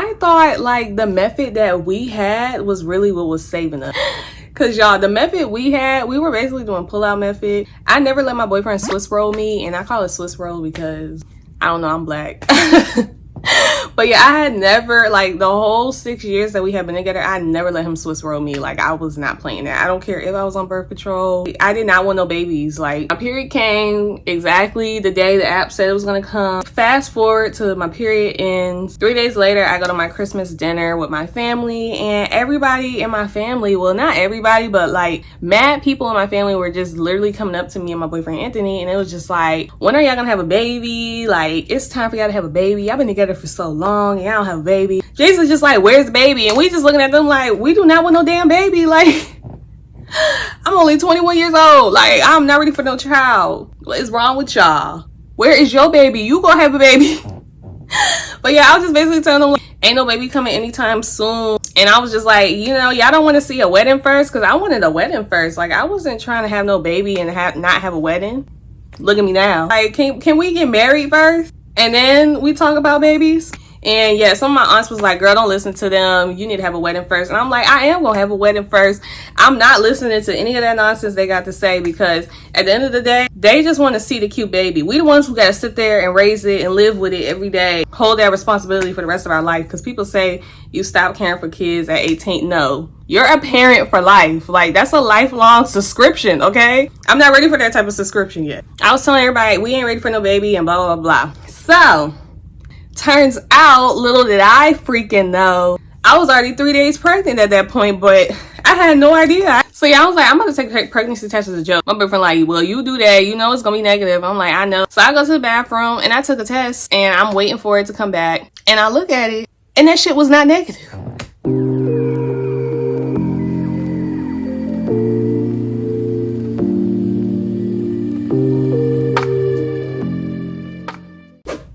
I thought like the method that we had was really what was saving us. Cause y'all, the method we had, we were basically doing pull-out method. I never let my boyfriend Swiss roll me, and I call it Swiss roll because I don't know, I'm black. But yeah, I had never, like the whole 6 years that we had been together, I never let him Swiss roll me. Like I was not playing that. I don't care if I was on birth control. I did not want no babies. Like my period came exactly the day the app said it was gonna come. Fast forward to my period ends. 3 days later, I go to my Christmas dinner with my family, and everybody in my family, well not everybody, but like mad people in my family were just literally coming up to me and my boyfriend Anthony, and it was just like, when are y'all gonna have a baby? Like it's time for y'all to have a baby. Y'all been together for so long and y'all don't have a baby. Jason's just like, where's the baby? And we just looking at them like, we do not want no damn baby. Like I'm only 21 years old. Like I'm not ready for no child. What is wrong with y'all? Where is your baby? You gonna have a baby. But yeah, I was just basically telling them like, ain't no baby coming anytime soon. And I was just like, you know, y'all don't want to see a wedding first? Because I wanted a wedding first. Like I wasn't trying to have no baby and not have a wedding. Look at me now. Like can we get married first and then we talk about babies? And yeah, some of my aunts was like, girl, don't listen to them. You need to have a wedding first. And I'm like, I am gonna have a wedding first. I'm not listening to any of that nonsense they got to say, because at the end of the day, they just want to see the cute baby. We the ones who got to sit there and raise it and live with it every day, hold that responsibility for the rest of our life. Because people say you stop caring for kids at 18. No, you're a parent for life. Like that's a lifelong subscription. Okay, I'm not ready for that type of subscription yet. I was telling everybody we ain't ready for no baby and blah blah blah. So turns out, little did I freaking know, I was already 3 days pregnant at that point, but I had no idea. So yeah, I was like, I'm about to take a pregnancy test as a joke. My boyfriend like, well, you do that, you know it's gonna be negative. I'm like, I know. So I go to the bathroom and I took a test and I'm waiting for it to come back. And I look at it and that shit was not negative.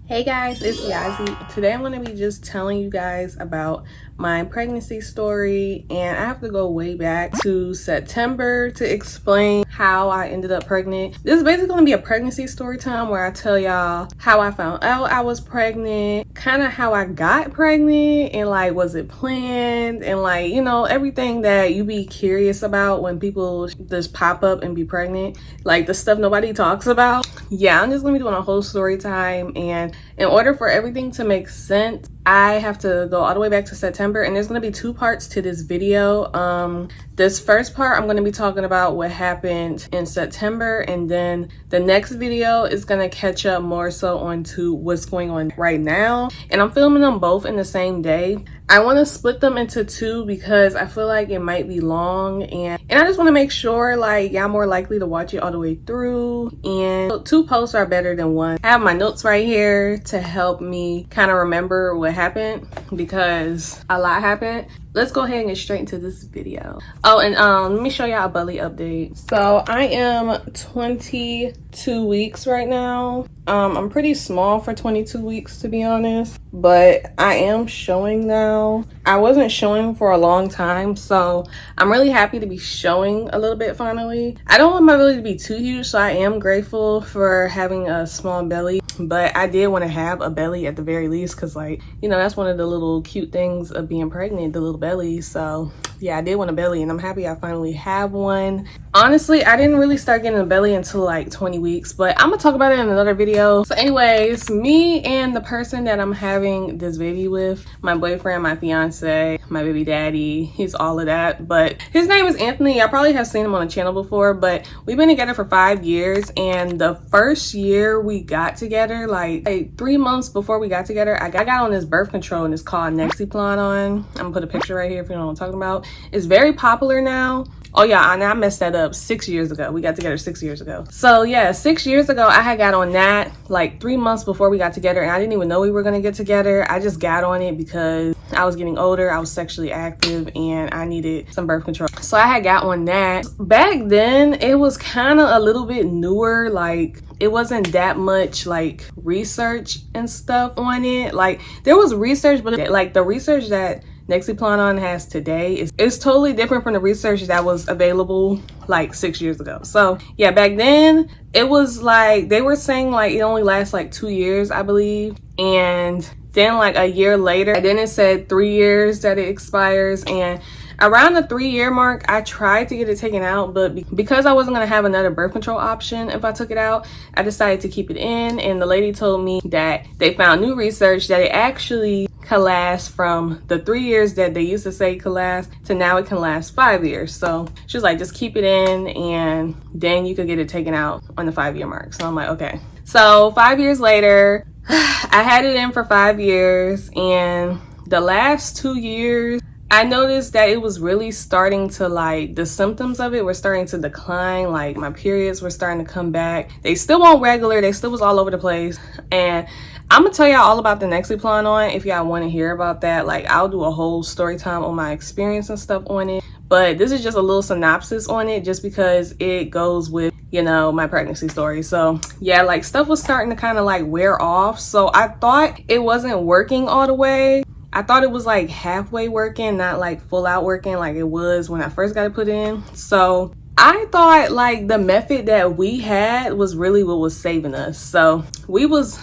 Hey guys, it's Yazi. Today I'm going to be just telling you guys about my pregnancy story, and I have to go way back to September to explain how I ended up pregnant. This is basically going to be a pregnancy story time where I tell y'all how I found out I was pregnant, kind of how I got pregnant, and like was it planned, and like, you know, everything that you be curious about when people just pop up and be pregnant, like the stuff nobody talks about. Yeah, I'm just going to be doing a whole story time, and in order for everything to make sense, I have to go all the way back to September, and there's going to be two parts to this video. This first part, I'm going to be talking about what happened in September, and then the next video is going to catch up more so onto what's going on right now. And I'm filming them both in the same day. I want to split them into two because I feel like it might be long, and I just want to make sure like y'all more likely to watch it all the way through, and two posts are better than one. I have my notes right here to help me kind of remember what happened because a lot happened. Let's go ahead and get straight into this video. Oh, and let me show y'all a belly update. So I am 22 weeks right now. I'm pretty small for 22 weeks to be honest, but I am showing now. I wasn't showing for a long time, so I'm really happy to be showing a little bit finally. I don't want my belly to be too huge, so I am grateful for having a small belly, but I did want to have a belly at the very least because, like, you know, that's one of the little cute things of being pregnant, the little belly. So yeah, I did want a belly, and I'm happy I finally have one. Honestly, I didn't really start getting a belly until like 20 weeks, but I'm gonna talk about it in another video. So anyways, me and the person that I'm having this baby with, my boyfriend, my fiance, my baby daddy, he's all of that, but his name is Anthony. I probably have seen him on the channel before, but we've been together for 5 years, and the first year we got together, like 3 months before we got together, I got on this birth control, and it's called Nexplanon. I'm gonna put a picture right here if you know what I'm talking about. It's very popular now. Oh yeah, and I messed that up 6 years ago. We got together 6 years ago. So yeah, 6 years ago, I had got on that like 3 months before we got together, and I didn't even know we were gonna get together. I just got on it because I was getting older, I was sexually active, and I needed some birth control. So I had got on that. Back then, it was kind of a little bit newer. Like, it wasn't that much like research and stuff on it. Like, there was research, but like the research that Nexplanon has today is totally different from the research that was available like 6 years ago. So yeah, back then it was like they were saying like it only lasts like 2 years, I believe, and Then like a year later, and then it said 3 years that it expires. And around the 3-year mark, I tried to get it taken out, but because I wasn't going to have another birth control option if I took it out, I decided to keep it in. And the lady told me that they found new research that it actually can last from the 3 years that they used to say could last to now it can last 5 years. So she was like, just keep it in and then you could get it taken out on the 5-year mark. So I'm like, okay. So 5 years later, I had it in for 5 years, and the last 2 years, I noticed that it was really starting to, like, the symptoms of it were starting to decline. Like, my periods were starting to come back. They still weren't regular. They still was all over the place. And I'm gonna tell y'all all about the Nexplanon if y'all want to hear about that. Like, I'll do a whole story time on my experience and stuff on it. But this is just a little synopsis on it just because it goes with, you know, my pregnancy story. So yeah, like stuff was starting to kind of like wear off. So I thought it wasn't working all the way. I thought it was like halfway working, not like full out working like it was when I first got it put in. So I thought like the method that we had was really what was saving us. So we was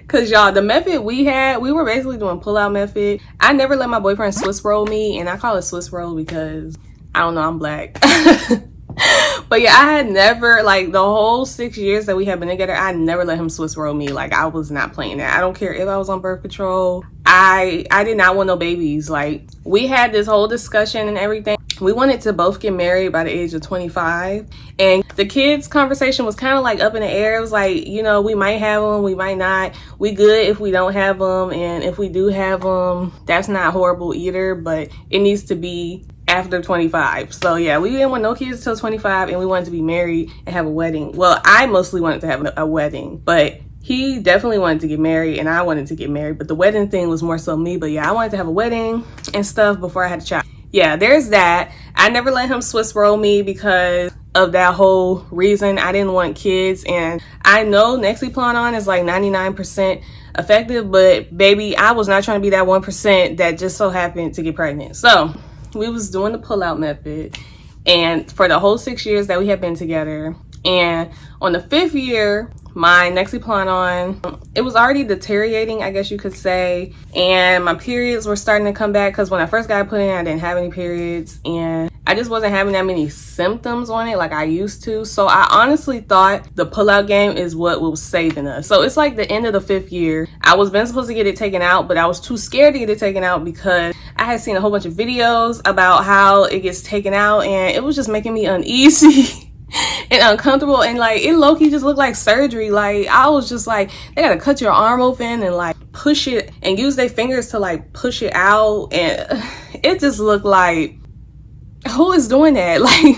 cause y'all, the method we had, we were basically doing pull-out method. I never let my boyfriend Swiss roll me, and I call it Swiss roll because I don't know, I'm black. But yeah, I had never, like the whole 6 years that we had been together, I never let him Swiss roll me. Like I was not playing that. I don't care if I was on birth control. I did not want no babies. Like we had this whole discussion and everything. We wanted to both get married by the age of 25, and the kids conversation was kind of like up in the air. It was like, you know, we might have them, we might not. We good if we don't have them, and if we do have them, that's not horrible either, but it needs to be after 25. So yeah, we didn't want no kids till 25, and we wanted to be married and have a wedding. Well, I mostly wanted to have a wedding, but he definitely wanted to get married and I wanted to get married, but the wedding thing was more so me. But yeah, I wanted to have a wedding and stuff before I had a child. Yeah, there's that. I never let him Swiss roll me because of that whole reason. I didn't want kids, and I know Nexplanon is like 99% effective, but baby, I was not trying to be that 1% that just so happened to get pregnant. So we was doing the pull-out method, and for the whole 6 years that we had been together, and on the 5th year, my Nexplanon, it was already deteriorating, I guess you could say, and my periods were starting to come back because when I first got put in, I didn't have any periods, and I just wasn't having that many symptoms on it like I used to. So I honestly thought the pullout game is what was saving us. So it's like the end of the 5th year. I was been supposed to get it taken out, but I was too scared to get it taken out because I had seen a whole bunch of videos about how it gets taken out, and it was just making me uneasy and uncomfortable, and like it low-key just looked like surgery. Like I was just like, they gotta cut your arm open and like push it and use their fingers to like push it out, and it just looked like, who is doing that? Like,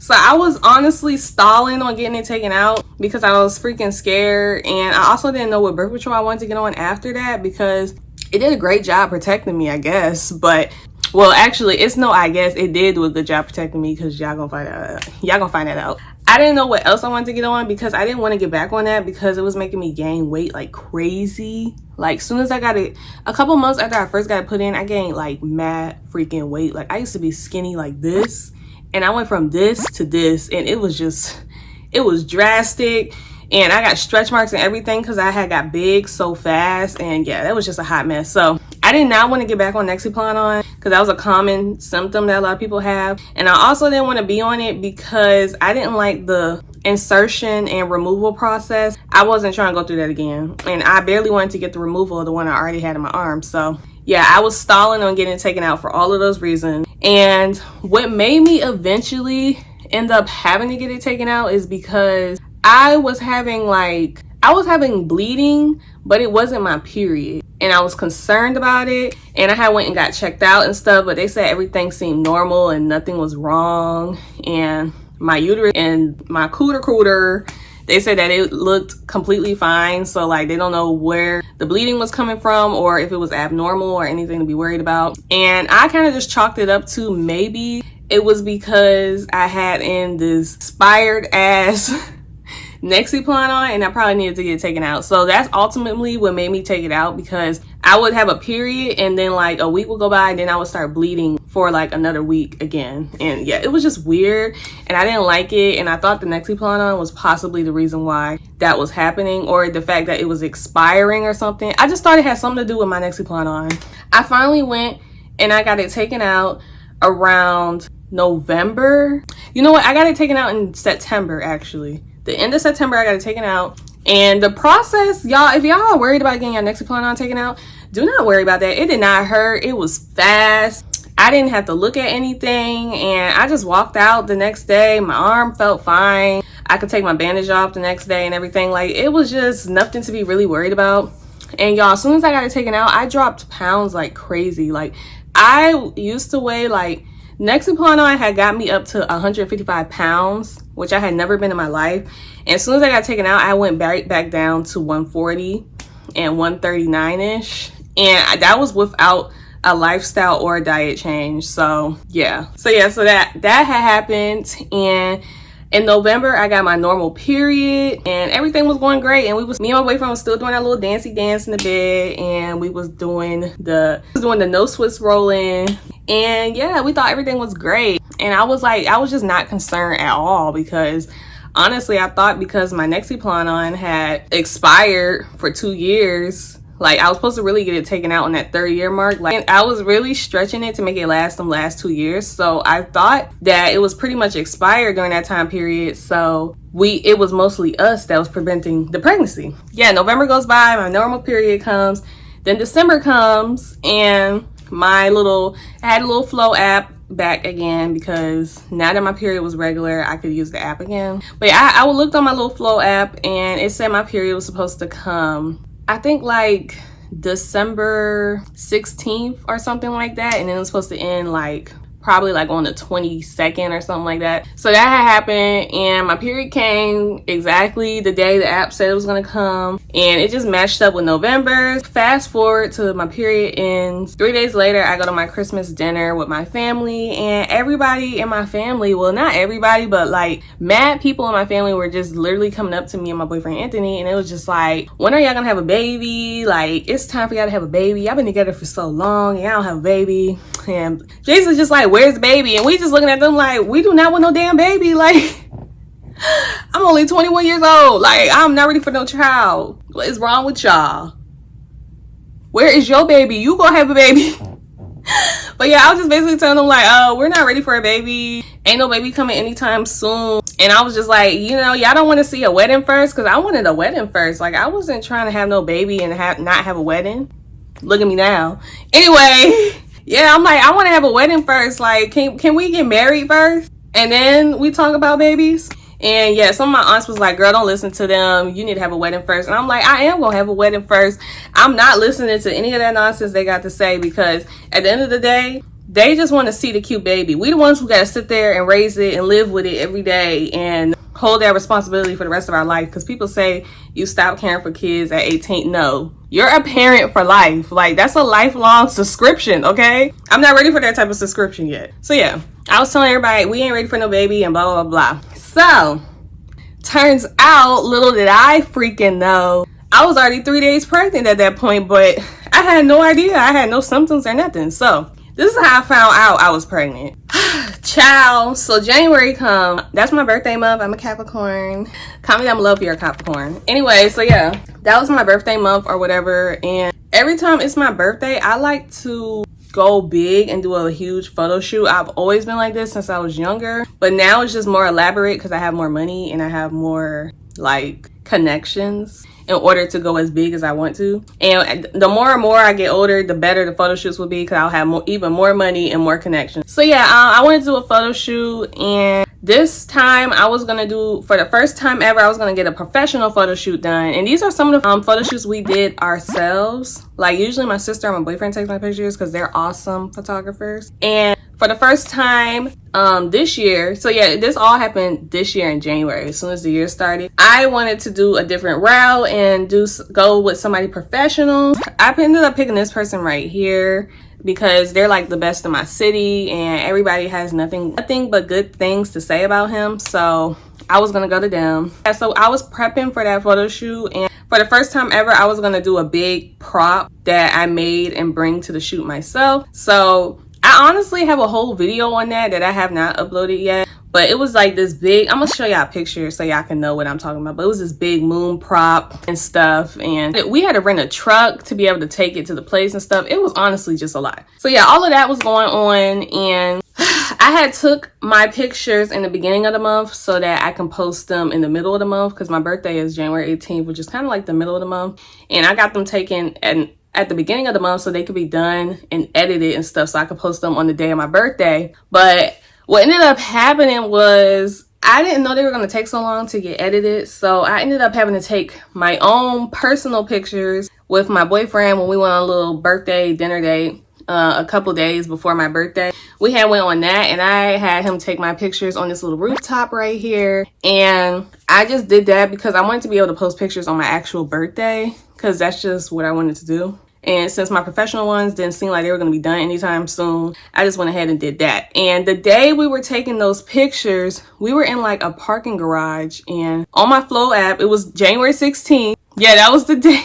so I was honestly stalling on getting it taken out because I was freaking scared, and I also didn't know what birth control I wanted to get on after that because it did a great job protecting me, I guess. But well, actually, it's no I guess. It did do a good job protecting me because y'all gonna find out. Y'all gonna find that out. I didn't know what else I wanted to get on because I didn't want to get back on that because it was making me gain weight like crazy. Like soon as I got it, a couple months after I first got it put in, I gained like mad freaking weight. Like I used to be skinny like this, and I went from this to this, and it was drastic. And I got stretch marks and everything because I had got big so fast, and yeah, that was just a hot mess. So I did not want to get back on Nexplanon because that was a common symptom that a lot of people have, and I also didn't want to be on it because I didn't like the insertion and removal process. I wasn't trying to go through that again, and I barely wanted to get the removal of the one I already had in my arm. So yeah, I was stalling on getting it taken out for all of those reasons. And what made me eventually end up having to get it taken out is because I was having bleeding, but it wasn't my period, and I was concerned about it, and I had went and got checked out and stuff, but they said everything seemed normal and nothing was wrong, and my uterus and my cooter, they said that it looked completely fine. So like they don't know where the bleeding was coming from or if it was abnormal or anything to be worried about. And I kind of just chalked it up to maybe it was because I had in this expired ass Nexplanon, and I probably needed to get it taken out. So that's ultimately what made me take it out, because I would have a period and then like a week would go by and then I would start bleeding for like another week again. And yeah, it was just weird and I didn't like it, and I thought the Nexplanon was possibly the reason why that was happening, or the fact that it was expiring or something. I just thought it had something to do with my Nexplanon. I finally went and I got it taken out around November. You know what, I got it taken out in September. Actually, the end of September I got it taken out. And the process, y'all, if y'all are worried about getting your Nexplanon taken out, do not worry about that. It did not hurt. It was fast. I didn't have to look at anything, and I just walked out the next day. My arm felt fine. I could take my bandage off the next day and everything. Like, it was just nothing to be really worried about. And y'all, as soon as I got it taken out, I dropped pounds like crazy. Like, I used to weigh like, Nexplanon had got me up to 155 pounds, which I had never been in my life. And as soon as I got taken out, I went back down to 140 and 139-ish. And that was without a lifestyle or a diet change. So yeah, so that had happened. And in November I got my normal period and everything was going great, and me and my boyfriend was still doing our little dancey dance in the bed, and we was doing the no Swiss rolling, and yeah, we thought everything was great. And I was just not concerned at all, because honestly I thought because my Nexplanon had expired for 2 years, like I was supposed to really get it taken out on that 3rd year mark. Like, I was really stretching it to make it last them last 2 years. So I thought that it was pretty much expired during that time period. So it was mostly us that was preventing the pregnancy. Yeah, November goes by, my normal period comes, then December comes, and I had a little Flow app back again, because now that my period was regular, I could use the app again. But yeah, I looked on my little Flow app, and it said my period was supposed to come, I think like December 16th or something like that, and then it was supposed to end like probably like on the 22nd or something like that. So that had happened, and my period came exactly the day the app said it was gonna come, and it just matched up with November. Fast forward to my period ends. 3 days later, I go to my Christmas dinner with my family, and everybody in my family, well, not everybody, but like mad people in my family were just literally coming up to me and my boyfriend Anthony, and it was just like, when are y'all gonna have a baby? Like, it's time for y'all to have a baby. Y'all been together for so long and y'all don't have a baby. And Jason's just like, where's the baby? And we just looking at them like, we do not want no damn baby. Like, I'm only 21 years old. Like, I'm not ready for no child. What is wrong with y'all? Where is your baby? You gonna have a baby. But yeah, I was just basically telling them like, oh, we're not ready for a baby. Ain't no baby coming anytime soon. And I was just like, you know, y'all don't want to see a wedding first? Because I wanted a wedding first. Like, I wasn't trying to have no baby and not have a wedding. Look at me now. Anyway, yeah, I'm like, I want to have a wedding first. Like, can we get married first? And then we talk about babies? And yeah, some of my aunts was like, girl, don't listen to them. You need to have a wedding first. And I'm like, I am going to have a wedding first. I'm not listening to any of that nonsense they got to say, because at the end of the day, they just want to see the cute baby. We the ones who got to sit there and raise it and live with it every day and hold that responsibility for the rest of our life. Because people say you stop caring for kids at 18. No, you're a parent for life. Like, that's a lifelong subscription, okay? I'm not ready for that type of subscription yet. So yeah, I was telling everybody we ain't ready for no baby and blah, blah, blah. So turns out, little did I freaking know, I was already 3 days pregnant at that point, but I had no idea. I had no symptoms or nothing. So this is how I found out I was pregnant. Ciao. So January come. That's my birthday month. I'm a Capricorn. Comment down below if you're a Capricorn. Anyway, so yeah, that was my birthday month or whatever. And every time it's my birthday, I like to go big and do a huge photo shoot. I've always been like this since I was younger, but now it's just more elaborate because I have more money and I have more like connections in order to go as big as I want to. And the more and more I get older, the better the photo shoots will be, because I'll have even more money and more connections. So yeah, I wanted to do a photo shoot, and this time I was gonna do, for the first time ever, I was gonna get a professional photo shoot done. And these are some of the photo shoots we did ourselves. Like, usually my sister and my boyfriend take my pictures because they're awesome photographers. And for the first time this year, so yeah, this all happened this year in January. As soon as the year started, I wanted to do a different route and go with somebody professional. I ended up picking this person right here because they're like the best in my city, and everybody has nothing but good things to say about him. So I was gonna go to them. So I was prepping for that photo shoot, and for the first time ever, I was gonna do a big prop that I made and bring to the shoot myself. So I I honestly have a whole video on that I have not uploaded yet. But it was like this big, I'm gonna show y'all a picture so y'all can know what I'm talking about. But it was this big moon prop and stuff. And we had to rent a truck to be able to take it to the place and stuff. It was honestly just a lot. So yeah, all of that was going on. And I had took my pictures in the beginning of the month so that I can post them in the middle of the month, because my birthday is January 18th, which is kind of like the middle of the month. And I got them taken at the beginning of the month so they could be done and edited and stuff so I could post them on the day of my birthday. But what ended up happening was I didn't know they were going to take so long to get edited. So I ended up having to take my own personal pictures with my boyfriend when we went on a little birthday dinner date a couple days before my birthday. We had went on that, and I had him take my pictures on this little rooftop right here. And I just did that because I wanted to be able to post pictures on my actual birthday, because that's just what I wanted to do. And since my professional ones didn't seem like they were going to be done anytime soon, I just went ahead and did that. And the day we were taking those pictures, we were in like a parking garage. And on my Flow app, it was January 16th. Yeah, that was the day.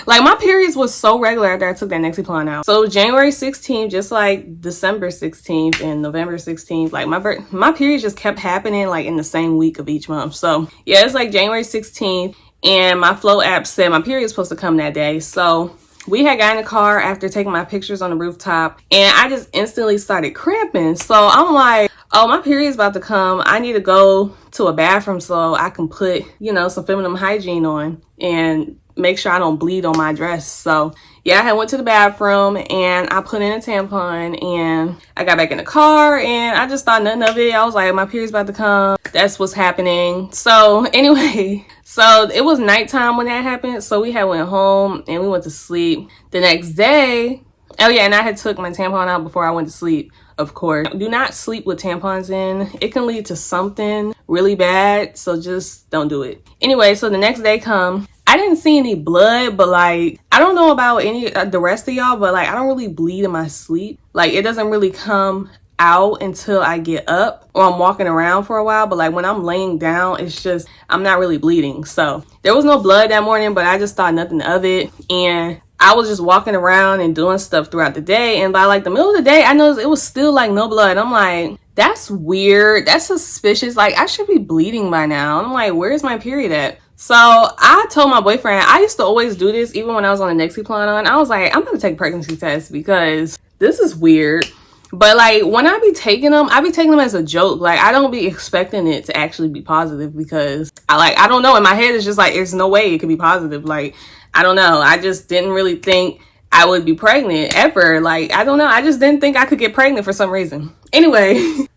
Like, my periods was so regular after I took that Nexplanon out. So January 16th, just like December 16th and November 16th, like my periods just kept happening like in the same week of each month. So yeah, it's like January 16th, and my Flow app said my period was supposed to come that day. So we had got in the car after taking my pictures on the rooftop, and I just instantly started cramping. So I'm like, oh, my period's about to come. I need to go to a bathroom so I can put, you know, some feminine hygiene on and make sure I don't bleed on my dress. So yeah, I had went to the bathroom and I put in a tampon, and I got back in the car and I just thought nothing of it. I was like, my period's about to come. That's what's happening. So anyway, so it was nighttime when that happened. So we had went home and we went to sleep. The next day, oh yeah, and I had took my tampon out before I went to sleep. Of course, do not sleep with tampons in. It can lead to something really bad. So just don't do it. Anyway, so the next day come, I didn't see any blood, but like, I don't know about any the rest of y'all, but like, I don't really bleed in my sleep. Like, it doesn't really come out until I get up or I'm walking around for a while. But like, when I'm laying down, it's just, I'm not really bleeding. So there was no blood that morning, but I just thought nothing of it. And I was just walking around and doing stuff throughout the day. And by like the middle of the day, I noticed it was still like no blood. I'm like, that's weird. That's suspicious. Like, I should be bleeding by now. I'm like, where's my period at? So I told my boyfriend, I used to always do this even when I was on the Nexplanon. I was like, I'm gonna take a pregnancy test because this is weird. But like, when I be taking them as a joke. Like, I don't be expecting it to actually be positive, because I don't know, in my head it's just like, there's no way it could be positive. Like, I don't know, I just didn't really think I would be pregnant ever. Like, I don't know, I just didn't think I could get pregnant for some reason. Anyway,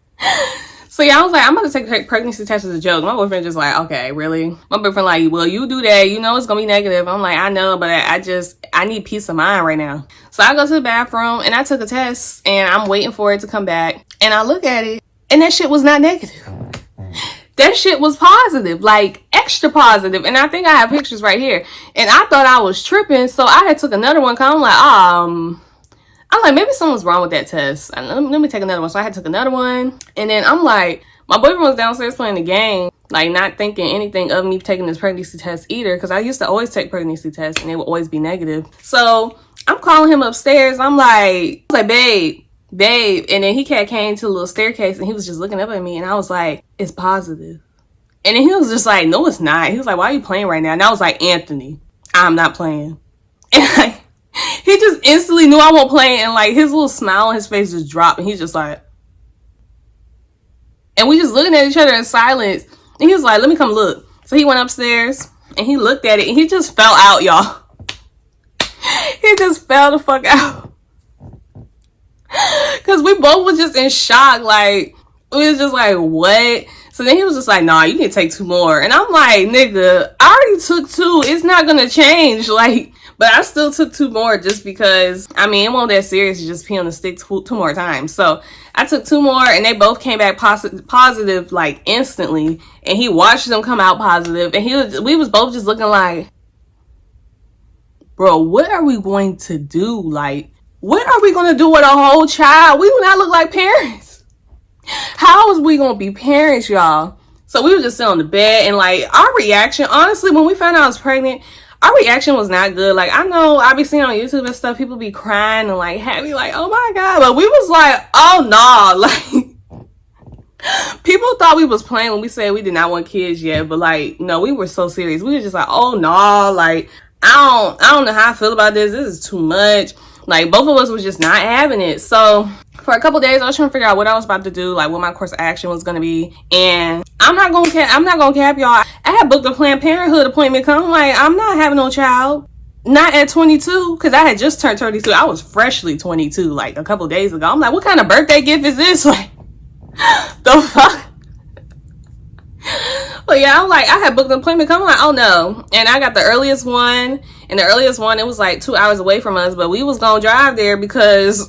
so yeah, I was like, I'm about to take a pregnancy test as a joke. My boyfriend just like, okay, really? My boyfriend like, well, you do that, you know it's gonna be negative. I'm like, I know, but I need peace of mind right now. So I go to the bathroom and I took a test and I'm waiting for it to come back. And I look at it and that shit was not negative. That shit was positive, like extra positive. And I think I have pictures right here. And I thought I was tripping, so I had took another one, cause I'm like, maybe something's wrong with that test. Let me take another one. So I had took another one. And then I'm like, my boyfriend was downstairs playing the game, like not thinking anything of me taking this pregnancy test either, because I used to always take pregnancy tests and they would always be negative. So I'm calling him upstairs. I'm like, babe. And then he came to a little staircase and he was just looking up at me, and I was like, it's positive. And then he was just like, no, it's not. He was like, why are you playing right now? And I was like, Anthony, I'm not playing. And like, he just instantly knew I won't play, and like his little smile on his face just dropped, and he's just like, and we just looking at each other in silence. And he was like, let me come look. So he went upstairs and he looked at it and he just fell out, y'all. He just fell the fuck out. Cause we both was just in shock. Like, we was just like, what? So then he was just like, nah, you need to take 2 more. And I'm like, nigga, I already took 2. It's not gonna change. Like, but I still took 2 more just because, I mean, it wasn't that serious to just pee on the stick 2 more times. So I took 2 more and they both came back positive like instantly. And he watched them come out positive. And we was both just looking like, bro, what are we going to do? Like, what are we going to do with a whole child? We do not look like parents. How is we going to be parents, y'all? So we were just sitting on the bed, and like our reaction, honestly, when we found out I was pregnant, our reaction was not good. Like, I know I be seeing on YouTube and stuff, people be crying and like happy, like, oh my God. But we was like, oh no, like people thought we was playing when we said we did not want kids yet. But like, no, we were so serious. We were just like, oh no, like I don't know how I feel about this. This is too much. Like, both of us was just not having it. So for a couple days, I was trying to figure out what I was about to do, like what my course of action was gonna be. And I'm not gonna cap y'all. I had booked a Planned Parenthood appointment. Cause I'm like, I'm not having no child. Not at 22, because I had just turned 32. I was freshly 22, like a couple days ago. I'm like, what kind of birthday gift is this? Like, the fuck? But yeah, I'm like, I had booked an appointment. I'm like, oh no. And I got the earliest one. And the earliest one, it was like 2 hours away from us. But we was gonna drive there because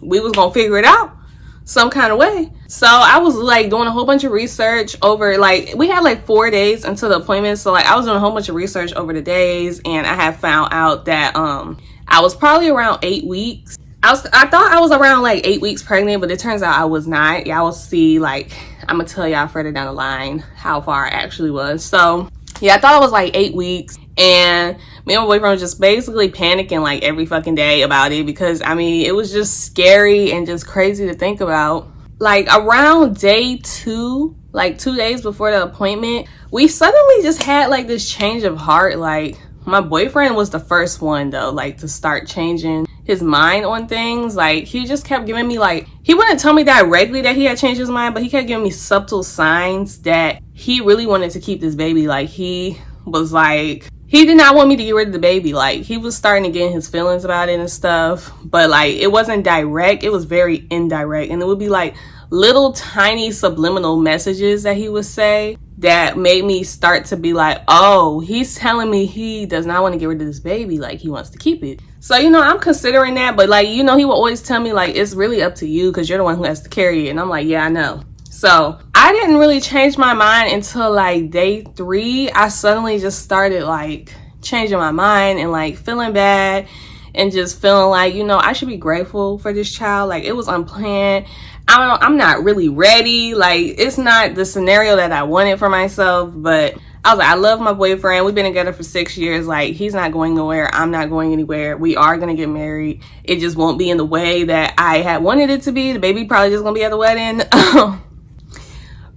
we was gonna figure it out some kind of way. So I was like doing a whole bunch of research over, like, we had like 4 days until the appointment. So like I was doing a whole bunch of research over the days, and I had found out that I was probably around 8 weeks. I thought I was around like 8 weeks pregnant, but it turns out I was not. Y'all will see, like, I'm gonna tell y'all further down the line how far I actually was. So yeah, I thought I was like 8 weeks, and me and my boyfriend was just basically panicking like every fucking day about it, because I mean, it was just scary and just crazy to think about. Like around day 2, like 2 days before the appointment, we suddenly just had like this change of heart. Like, my boyfriend was the first one though, like, to start changing his mind on things. Like, he just kept giving me, like, he wouldn't tell me directly that he had changed his mind, but he kept giving me subtle signs that he really wanted to keep this baby. Like, he was like, he did not want me to get rid of the baby. Like, he was starting to get in his feelings about it and stuff, but like, it wasn't direct, it was very indirect. And it would be like little tiny subliminal messages that he would say that made me start to be like, oh, he's telling me he does not want to get rid of this baby, like he wants to keep it. So, you know, I'm considering that, but like, you know, he will always tell me like, it's really up to you because you're the one who has to carry it. And I'm like, yeah, I know. So I didn't really change my mind until like day 3. I suddenly just started like changing my mind and like feeling bad and just feeling like, you know, I should be grateful for this child. Like, it was unplanned. I'm not really ready. Like, it's not the scenario that I wanted for myself, but I was like, I love my boyfriend. We've been together for 6 years. Like, he's not going nowhere. I'm not going anywhere. We are going to get married. It just won't be in the way that I had wanted it to be. The baby probably just going to be at the wedding.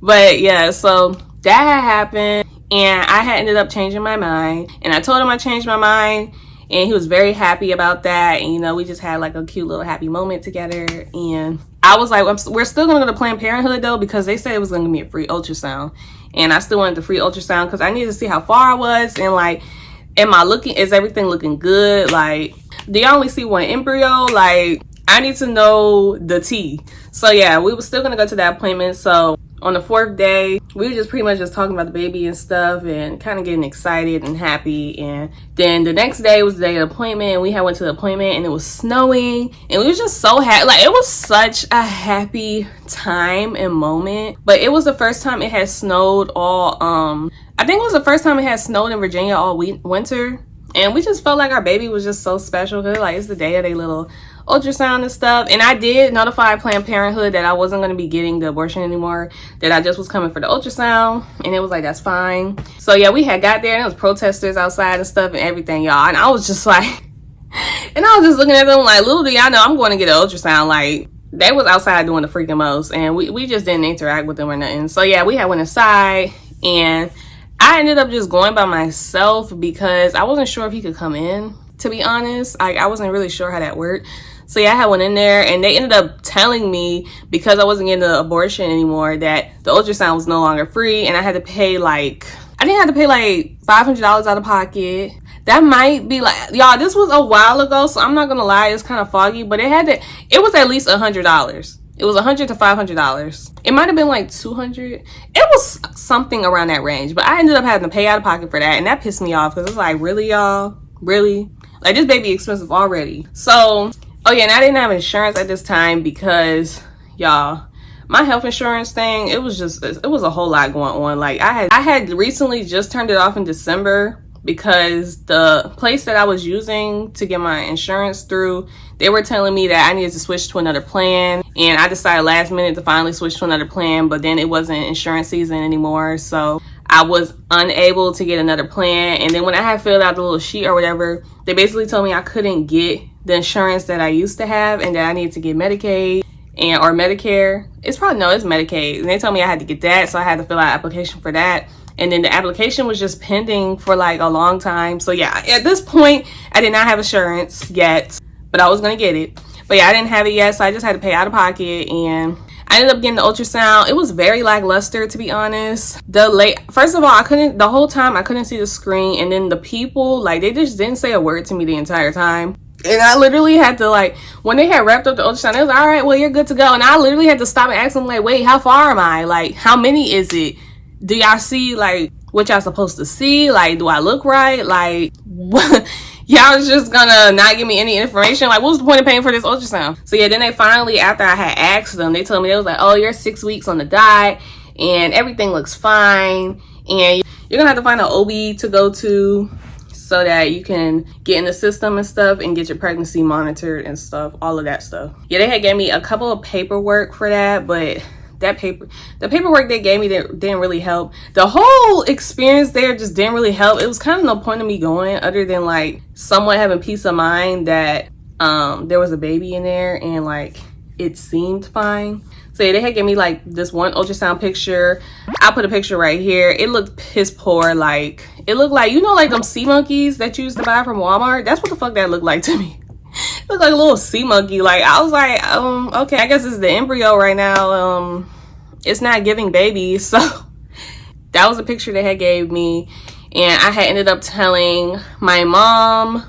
But yeah, so that had happened, and I had ended up changing my mind, and I told him I changed my mind, and he was very happy about that. And, you know, we just had like a cute little happy moment together. And I was like, we're still gonna go to Planned Parenthood though, because they said it was gonna give me a free ultrasound, and I still wanted the free ultrasound because I needed to see how far I was, and like, is everything looking good? Like, do y'all only see one embryo? Like, I need to know the tea. So yeah, we were still gonna go to that appointment. So on the 4th day, we were just pretty much just talking about the baby and stuff and kind of getting excited and happy. And then the next day was the day of the appointment, and we had went to the appointment, and it was snowing, and we were just so happy. Like, it was such a happy time and moment. But it was the first time it had snowed all I think it was the first time it had snowed in Virginia all winter, and we just felt like our baby was just so special, because like, it's the day of their little ultrasound and stuff. And I did notify Planned Parenthood that I wasn't going to be getting the abortion anymore, that I just was coming for the ultrasound, and it was like, that's fine. So yeah, we had got there, and there was protesters outside and stuff and everything, y'all. And I was just like, and I was just looking at them like, little do y'all know I'm going to get an ultrasound. Like, they was outside doing the freaking most, and we just didn't interact with them or nothing. So yeah, we had went inside, and I ended up just going by myself because I wasn't sure if he could come in, to be honest. I wasn't really sure how that worked. So yeah, I had went in there, and they ended up telling me, because I wasn't getting the abortion anymore, that the ultrasound was no longer free, and I had to pay like, I think I had to pay like $500 out of pocket. That might be like, y'all, this was a while ago, so I'm not gonna lie, it's kind of foggy, but it was at least $100. It was $100 to $500. It might have been like $200. It was something around that range, but I ended up having to pay out of pocket for that, and that pissed me off, because it's like, really, y'all? Really? Like, this baby expensive already. So, oh yeah, and I didn't have insurance at this time because, y'all, my health insurance thing, it was a whole lot going on. Like, I had recently just turned it off in December, because the place that I was using to get my insurance through, they were telling me that I needed to switch to another plan, and I decided last minute to finally switch to another plan, but then it wasn't insurance season anymore, so I was unable to get another plan. And then when I had filled out the little sheet or whatever, they basically told me I couldn't get the insurance that I used to have and that I needed to get Medicaid and or Medicare. It's Medicaid. And they told me I had to get that, so I had to fill out an application for that. And then the application was just pending for like a long time. So yeah, at this point, I did not have insurance yet, but I was gonna get it. But yeah, I didn't have it yet, so I just had to pay out of pocket, and I ended up getting the ultrasound. It was very lackluster, to be honest. First of all, the whole time I couldn't see the screen, and then the people, like, they just didn't say a word to me the entire time. And I literally had to, like, when they had wrapped up the ultrasound, it was, all right, well, you're good to go. And I literally had to stop and ask them, like, wait, how far am I? Like, how many is it? Do y'all see, like, what y'all supposed to see? Like, do I look right? Like, what? Y'all was just gonna not give me any information. Like, what was the point of paying for this ultrasound? So yeah, then they finally, after I had asked them, they told me, they was like, oh, you're 6 weeks on the diet and everything looks fine, and you're gonna have to find an OB to go to so that you can get in the system and stuff and get your pregnancy monitored and stuff, all of that stuff. Yeah, they had gave me a couple of paperwork for that, but the paperwork they gave me didn't really help. The whole experience there just didn't really help. It was kind of no point of me going, other than like somewhat having peace of mind that there was a baby in there and like it seemed fine. So yeah, they had gave me like this one ultrasound picture. I'll put a picture right here. It looked piss poor. Like, it looked like, you know, like them sea monkeys that you used to buy from Walmart. That's what the fuck that looked like to me. It looked like a little sea monkey. Like, I was like, okay, I guess it's the embryo right now. It's not giving baby. So that was a picture they had gave me. And I had ended up telling my mom,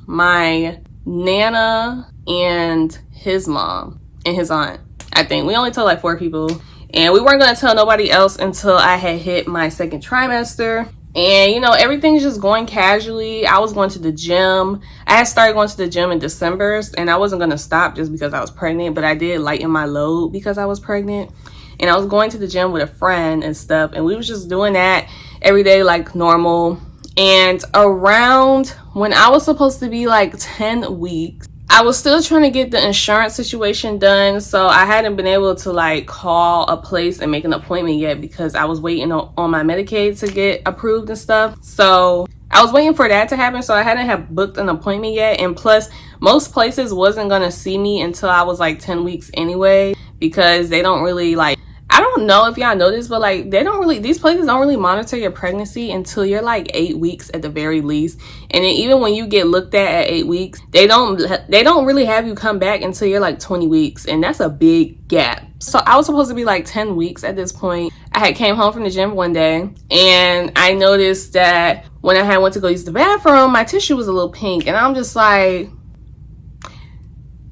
my nana, and his mom, and his aunt. I think we only told like 4 people. And we weren't going to tell nobody else until I had hit my 2nd trimester. And, you know, everything's just going casually. I was going to the gym. I had started going to the gym in December, and I wasn't going to stop just because I was pregnant, but I did lighten my load because I was pregnant. And I was going to the gym with a friend and stuff, and we was just doing that every day like normal. And around when I was supposed to be like 10 weeks, I was still trying to get the insurance situation done, so I hadn't been able to like call a place and make an appointment yet because I was waiting on my Medicaid to get approved and stuff. So I was waiting for that to happen, so I hadn't have booked an appointment yet. And plus, most places wasn't gonna see me until I was like 10 weeks anyway, because they don't really like, I don't know if y'all know this, but like these places don't really monitor your pregnancy until you're like 8 weeks at the very least. And then even when you get looked at 8 weeks, they don't really have you come back until you're like 20 weeks. And that's a big gap. So I was supposed to be like 10 weeks at this point. I had came home from the gym one day and I noticed that when I had went to go use the bathroom, my tissue was a little pink. And I'm just like,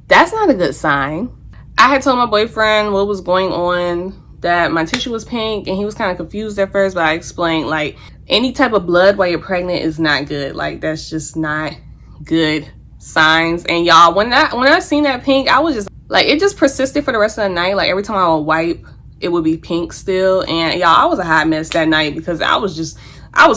that's not a good sign. I had told my boyfriend what was going on, that my tissue was pink, and he was kind of confused at first, but I explained like any type of blood while you're pregnant is not good. Like, that's just not good signs. And y'all, when I seen that pink, I was just like, it just persisted for the rest of the night. Like, every time I would wipe, it would be pink still. And y'all, I was a hot mess that night because I was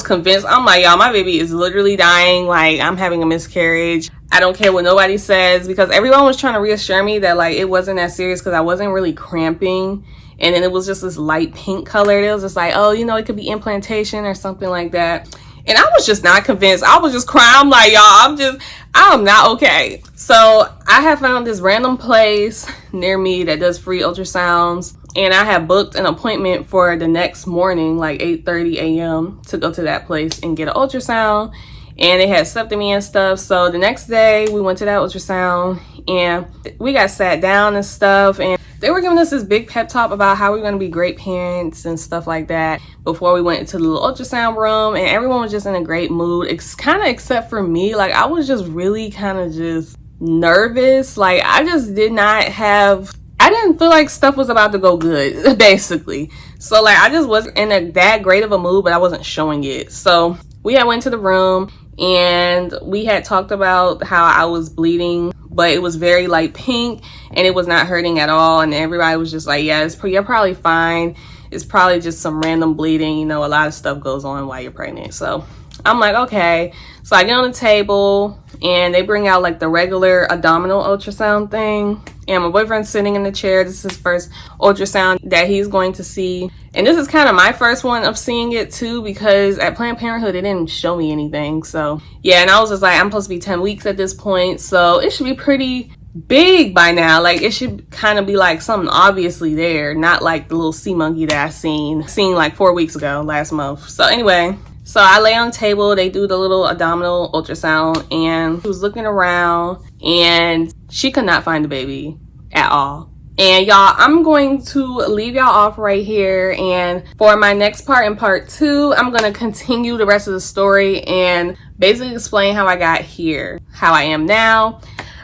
convinced. I'm like, y'all, my baby is literally dying. Like, I'm having a miscarriage. I don't care what nobody says, because everyone was trying to reassure me that like it wasn't that serious because I wasn't really cramping. And then it was just this light pink color. It was just like, oh, you know, it could be implantation or something like that. And I was just not convinced. I was just crying. I'm like, y'all, I'm not okay. So I have found this random place near me that does free ultrasounds. And I had booked an appointment for the next morning, like 8:30 a.m. to go to that place and get an ultrasound. And they had accepted me and stuff. So the next day we went to that ultrasound and we got sat down and stuff. And they were giving us this big pep talk about how we were going to be great parents and stuff like that before we went into the little ultrasound room. And everyone was just in a great mood. It's kind of except for me. Like, I was just really kind of just nervous. Like, I didn't feel like stuff was about to go good, basically. So like, I just wasn't in that great of a mood, but I wasn't showing it. So we had went to the room and we had talked about how I was bleeding, but it was very light pink and it was not hurting at all. And everybody was just like, yeah, you're probably fine. It's probably just some random bleeding. You know, a lot of stuff goes on while you're pregnant. So I'm like, okay. So I get on the table and they bring out like the regular abdominal ultrasound thing. And my boyfriend's sitting in the chair. This is his first ultrasound that he's going to see. And this is kind of my first one of seeing it too, because at Planned Parenthood, it didn't show me anything. So yeah, and I was just like, I'm supposed to be 10 weeks at this point. So it should be pretty big by now. Like it should kind of be like something obviously there, not like the little sea monkey that I seen like 4 weeks ago, last month. So anyway, so I lay on the table, they do the little abdominal ultrasound, and she was looking around and she could not find the baby at all. And y'all, I'm going to leave y'all off right here, and for my next part, in part 2, I'm going to continue the rest of the story and basically explain how I got here, how I am now.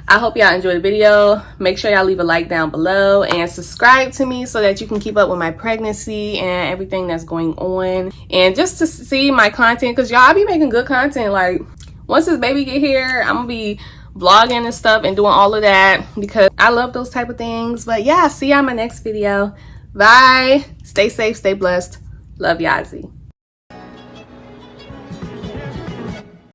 I hope y'all enjoyed the video. Make sure y'all leave a like down below and subscribe to me so that you can keep up with my pregnancy and everything that's going on, and just to see my content, because y'all, I be making good content. Like once this baby get here, I'm gonna be vlogging and stuff and doing all of that because I love those type of things. But yeah, see y'all in my next video. Bye. Stay safe, stay blessed. Love, Yazi.